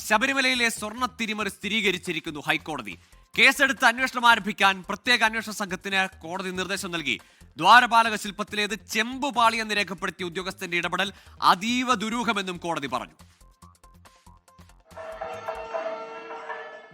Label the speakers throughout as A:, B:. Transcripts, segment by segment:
A: ശബരിമലയിലെ സ്വർണ്ണ തിരിമറി സ്ഥിരീകരിച്ചിരിക്കുന്നു ഹൈക്കോടതി. കേസെടുത്ത് അന്വേഷണം ആരംഭിക്കാൻ പ്രത്യേക അന്വേഷണ സംഘത്തിന് കോടതി നിർദ്ദേശം നൽകി. ദ്വാരപാലക ശില്പത്തിലേത് ചെമ്പുപാളിയെന്ന് രേഖപ്പെടുത്തിയ ഉദ്യോഗസ്ഥന്റെ ഇടപെടൽ അതീവ ദുരൂഹമെന്നും കോടതി പറഞ്ഞു.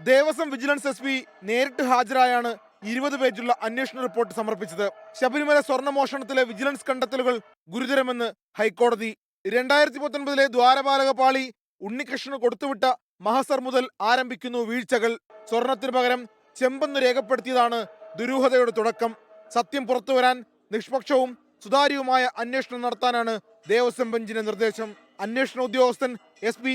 B: ദേവസ്വം വിജിലൻസ് SP നേരിട്ട് ഹാജരായാണ് 20 പേജുള്ള അന്വേഷണ റിപ്പോർട്ട് സമർപ്പിച്ചത്. ശബരിമല സ്വർണ്ണമോഷണത്തിലെ വിജിലൻസ് കണ്ടെത്തലുകൾ ഗുരുതരമെന്ന് ഹൈക്കോടതി. 2019 ദ്വാരപാലക പാളി ഉണ്ണികൃഷ്ണന് കൊടുത്തുവിട്ട മഹസർ മുതൽ ആരംഭിക്കുന്നു വീഴ്ചകൾ. സ്വർണത്തിന് പകരം ചെമ്പെന്ന് രേഖപ്പെടുത്തിയതാണ് ദുരൂഹതയുടെ തുടക്കം. സത്യം പുറത്തുവരാൻ നിഷ്പക്ഷവും സുതാര്യവുമായ അന്വേഷണം നടത്താനാണ് ദേവസ്വം ബെഞ്ചിന്റെ നിർദ്ദേശം. അന്വേഷണ ഉദ്യോഗസ്ഥൻ SP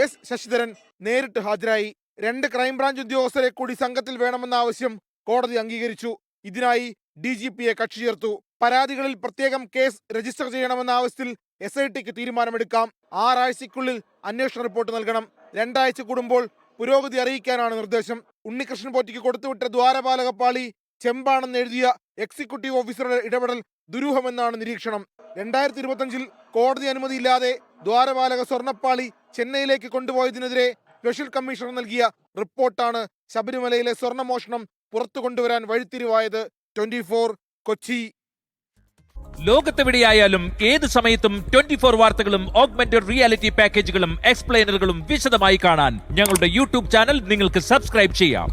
B: S ശശിധരൻ നേരിട്ട് ഹാജരായി. 2 ക്രൈംബ്രാഞ്ച് ഉദ്യോഗസ്ഥരെ കൂടി സംഘത്തിൽ വേണമെന്ന ആവശ്യം കോടതി അംഗീകരിച്ചു. ഇതിനായി DGPയെ കക്ഷി ചേർത്തു. പരാതികളിൽ പ്രത്യേകം കേസ് രജിസ്റ്റർ ചെയ്യണമെന്ന ആവശ്യത്തിൽ SITക്ക് തീരുമാനമെടുക്കാം. 6 ആഴ്ചയ്ക്കുള്ളിൽ അന്വേഷണ റിപ്പോർട്ട് നൽകണം. 2 ആഴ്ച കൂടുമ്പോൾ പുരോഗതി അറിയിക്കാനാണ് നിർദ്ദേശം. ഉണ്ണികൃഷ്ണൻ പോറ്റിക്ക് കൊടുത്തുവിട്ട ദ്വാരപാലക പാളി ചെമ്പാണെന്ന് എഴുതിയ എക്സിക്യൂട്ടീവ് ഓഫീസറുടെ ഇടപെടൽ ദുരൂഹമെന്നാണ് നിരീക്ഷണം. 2025 കോടതി അനുമതിയില്ലാതെ ദ്വാരപാലക സ്വർണ്ണപ്പാളി ചെന്നൈയിലേക്ക് കൊണ്ടുപോയതിനെതിരെ സ്പെഷ്യൽ കമ്മീഷണർ നൽകിയ റിപ്പോർട്ടാണ് ശബരിമലയിലെ സ്വർണ്ണമോഷണം പുറത്തു കൊണ്ടുവരാൻ വഴിത്തിരിവായത്. 24 കൊച്ചി.
C: ലോകത്തെവിടെയായാലും ഏത് സമയത്തും 24 വാർത്തകളും ഓഗ്മെന്റഡ് റിയാലിറ്റി പാക്കേജുകളും എക്സ്പ്ലെയിനറുകളും വിശദമായി കാണാൻ ഞങ്ങളുടെ യൂട്യൂബ് ചാനൽ നിങ്ങൾക്ക് സബ്സ്ക്രൈബ് ചെയ്യാം.